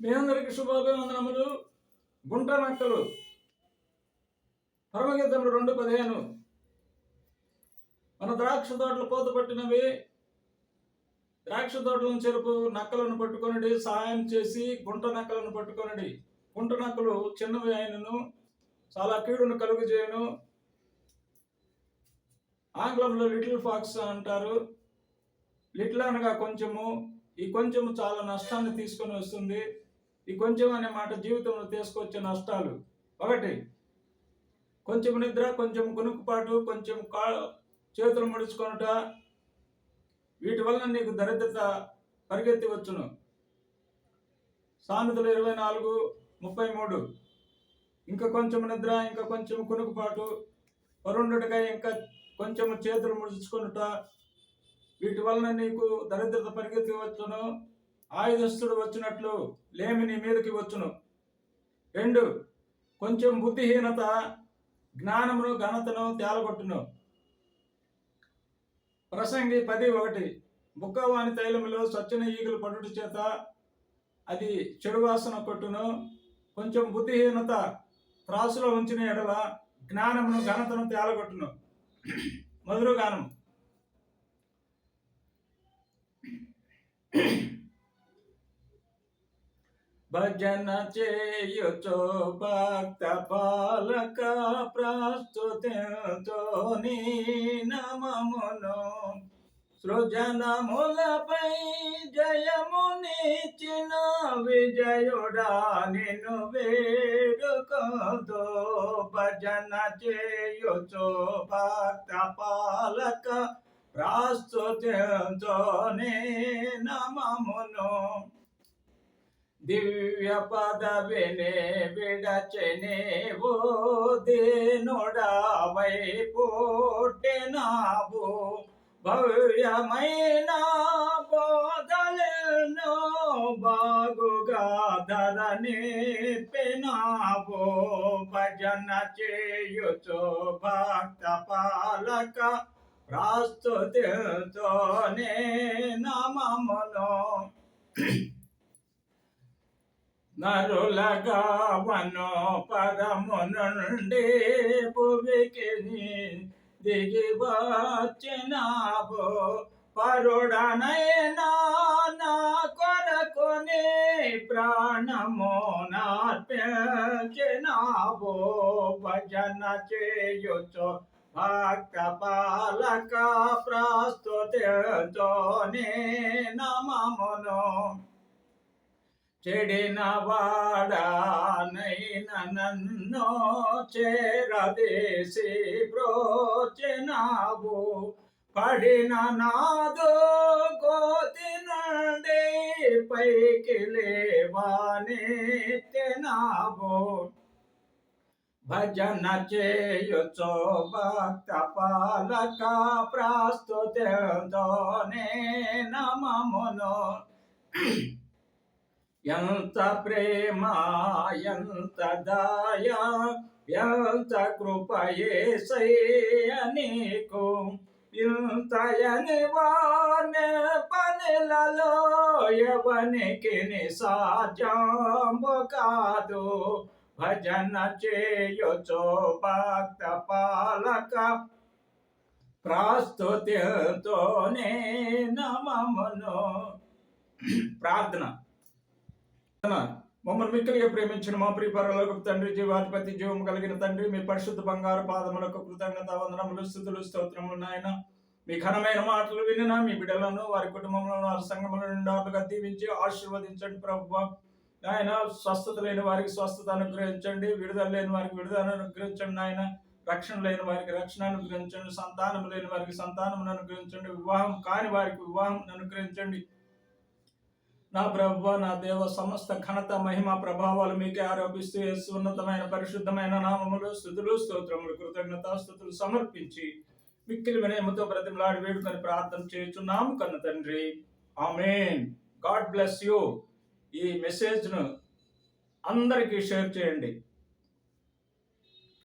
మీ అందరికి శుభాభివందనములు. గుంట నక్కలు పరమగీతములు 2:15. మన ద్రాక్ష తోటలు కోత పట్టినవి, ద్రాక్ష తోటలను చెరుపు నక్కలను పట్టుకొనడి, సహాయం చేసి గుంట నక్కలను పట్టుకొనడి. గుంట నక్కలు చిన్నవి అయినను చాలా కీడును కలుగు చేయను. ఆంగ్లంలో లిటిల్ ఫాక్స్ అంటారు. లిటిల్ అనగా కొంచెము. ఈ కొంచెము చాలా నష్టాన్ని తీసుకొని వస్తుంది. ఈ కొంచెం అనే మాట జీవితంలో తీసుకొచ్చే నష్టాలు: 1, కొంచెం నిద్ర, కొంచెం కునుకుపాటు, కొంచెం చేతులు ముడుచుకొనుట. వీటి వలన నీకు దరిద్రత పరిగెత్తి వచ్చును. సామెతలు 24:33. ఇంకా కొంచెం నిద్ర, ఇంకా కొంచెం కునుకుపాటు, పరుండుటకై ఇంకా కొంచెం చేతులు ముడుచుకొనుట. వీటి వలన నీకు దరిద్రత పరిగెత్తి వచ్చును. ఆయుధస్తుడు వచ్చినట్లు లేమి నీ మీదకి వచ్చును. 2, కొంచెం బుద్ధిహీనత జ్ఞానమును ఘనతను తేలగొట్టును. ప్రసంగి 10:1. బుక్కవాని తైలములో సచ్చిన ఈగలు పడుట చేత అది చెడు వాసన కొట్టును. కొంచెం బుద్ధిహీనత త్రాసులో ఉంచిన ఎడల జ్ఞానమును ఘనతను తేలగొట్టును. మధుర గానం. భజన చేయుచో భక్త పాలక ప్రస్తుతితో నీ నామమును. సృజనములపై జయమునిచ్చిన విజయుడా నిన్ను వేడుకతో. భజన చేయుచో భక్త పాలక ప్రస్తుతితో నీ నామమును. దివ్య పదవినే విడచెనేవో దేనుడా వైపుట్టినావు. భవ్యమైన బోధలను బాగుగా ధరనిప్పినావు. భజన చేయుచో భక్త పాలక ప్రస్తుతితోనే నామమును. నరులగా వనో పరము నుండి భువికి దిగి వచ్చినావు. పరుడనైనా నా కొరకుని ప్రాణము నార్పించినావు. భజన చేయుచో భక్త పాలక ప్రస్తుతితోనే నామమును. చెడిన వాడనైన నన్ను చేరదీసి బ్రోచినావు. పడిన నాదో కోతి నుండి పైకి లేవనెత్తినావు. భజన చేయుచో భక్త పాలక ప్రస్తుతితోనే నామమును. ఎంత ప్రేమ, ఎంత దయ, ఎంత కృప యేసయ్య నీకు. ఇంతయని వానే పనిలలో ఎవనికి సాధ్యంబు కాదు. భజన చేయుచో భక్త పాలక ప్రస్తుతితోనే నామమును. ప్రార్థన. మమ్మల్ని మిక్కిలిగా ప్రేమించిన మా ప్రియ పరలోకపు తండ్రి, జీవాధిపతి, జీవము కలిగిన తండ్రి, మీ పరిశుద్ధ బంగారు పాదములకు కృతజ్ఞత వందనములు, స్తుతులు, స్తోత్రములు నాయన. మీ ఘనమైన మాటలు వినిన మీ బిడ్డలను, వారి కుటుంబంలో, వారి సంఘముల నిండాలుగా దీవించి ఆశీర్వదించండి ప్రభువా. నాయన, స్వస్థత లేని వారికి స్వస్థత అనుగ్రహించండి, విడుదల లేని వారికి విడుదల అనుగ్రహించండి నాయన. రక్షణ లేని వారికి రక్షణ అనుగ్రహించండి, సంతానం లేని వారికి సంతానమును అనుగ్రహించండి, వివాహం కాని వారికి వివాహం అనుగ్రహించండి. నా ప్రభువా, నా దేవ, సమస్త ఘనత, మహిమ, ప్రభావాలు మీకే ఆరోపిస్తూ యేసు ఉన్నతమైన పరిశుద్ధమైన నామములు, స్తుతులు, స్తోత్రములు, కృతజ్ఞతాస్తుతులు సమర్పించి మిక్కిలి వినయముతో బ్రతిమలాడి వేడుకొని ప్రార్థన చేయుచున్నాము కన్న తండ్రి. ఆమేన్. God bless you. ఈ మెసేజ్ను అందరికీ షేర్ చేయండి.